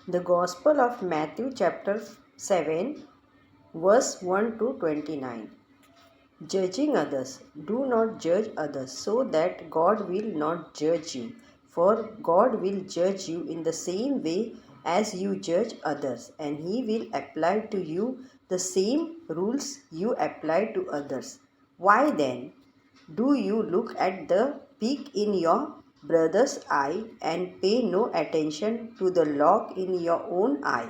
The Gospel of Matthew chapter 7 verse 1 to 29. Judging others. Do not judge others so that God will not judge you. For God will judge you in the same way as you judge others, and He will apply to you the same rules you apply to others. Why then do you look at the speck in your brother's eye and pay no attention to the log in your own eye?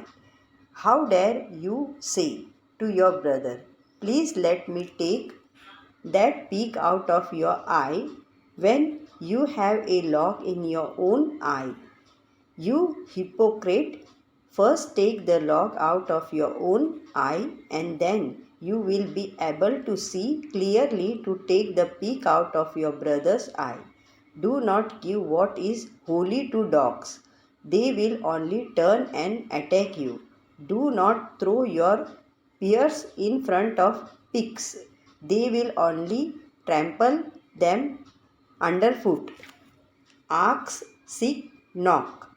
How dare you say to your brother, "Please let me take that speck out of your eye," when you have a log in your own eye? You hypocrite, first take the log out of your own eye, and then you will be able to see clearly to take the speck out of your brother's eye. Do not give what is holy to dogs. They will only turn and attack you. Do not throw your pears in front of pigs. They will only trample them underfoot. Ask, seek, knock.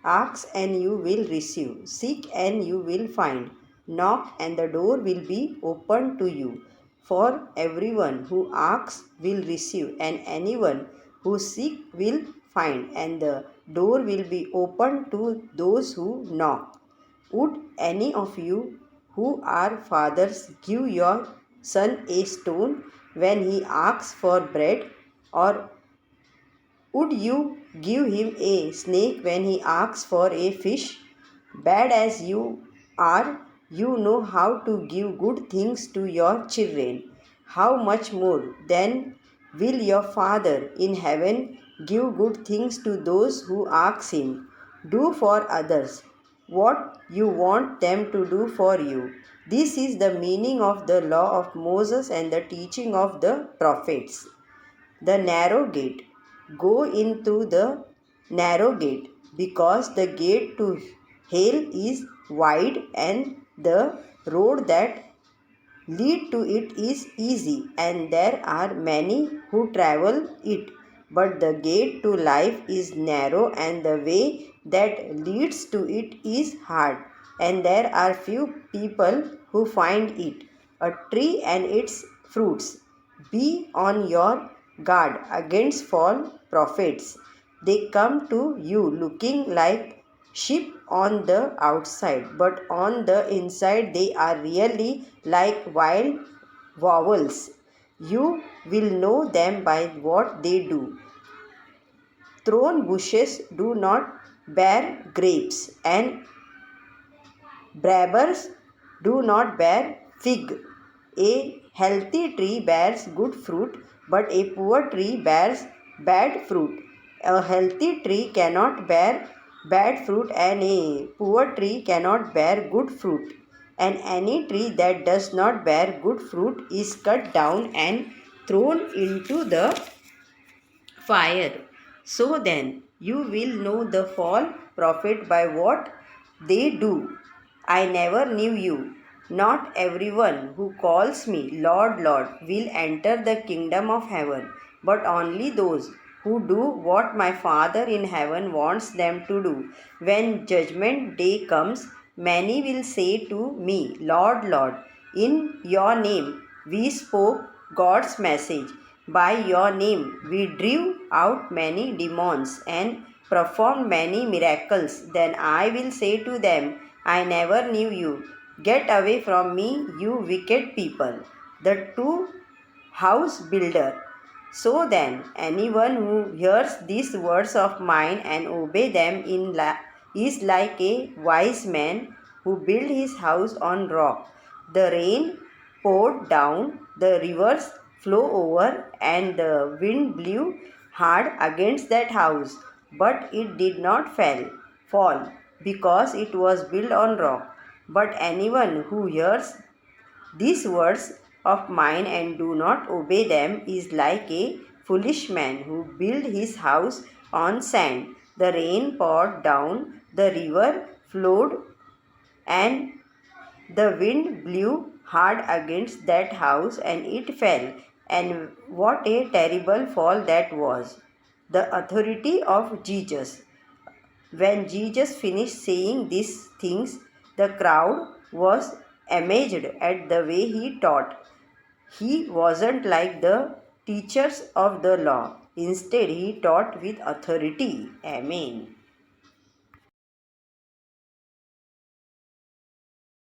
Ask and you will receive. Seek and you will find. Knock and the door will be opened to you. For everyone who asks will receive, and anyone who seeks will find, and the door will be opened to those who knock. Would any of you who are fathers give your son a stone when he asks for bread? Or would you give him a snake when he asks for a fish? Bad as you are, you know how to give good things to your children. How much more then will your Father in heaven give good things to those who ask him? Do for others what you want them to do for you. This is the meaning of the law of Moses and the teaching of the prophets. The narrow gate. Go in through the narrow gate, because the gate to hell is wide and the road that lead to it is easy, and there are many who travel it. But the gate to life is narrow, and the way that leads to it is hard, and there are few people who find it. A tree and its fruits. Be on your guard against false prophets. They come to you looking like sheep on the outside, but on the inside they are really like wild vowels. You will know them by what they do. Thorn bushes do not bear grapes, and briars do not bear fig. A healthy tree bears good fruit, but a poor tree bears bad fruit. A healthy tree cannot bear bad fruit, and a poor tree cannot bear good fruit. And any tree that does not bear good fruit is cut down and thrown into the fire. So then you will know the false prophet by what they do. I never knew you. Not everyone who calls me Lord, Lord will enter the kingdom of heaven, but only those who do what my Father in heaven wants them to do. When judgment day comes, many will say to me, Lord, Lord, in your name we spoke God's message. By your name we drew out many demons and performed many miracles. Then I will say to them, I never knew you. Get away from me, you wicked people. The two house builder. So then, anyone who hears these words of mine and obey them is like a wise man who built his house on rock. The rain poured down, the rivers flow over, and the wind blew hard against that house, but it did not fall, because it was built on rock. But anyone who hears these words of mine and do not obey them is like a foolish man who built his house on sand. The rain poured down, the river flowed, and the wind blew hard against that house, and it fell. And what a terrible fall that was! The authority of Jesus. When Jesus finished saying these things, the crowd was amazed at the way he taught. He wasn't like the teachers of the law. Instead, he taught with authority. Amen.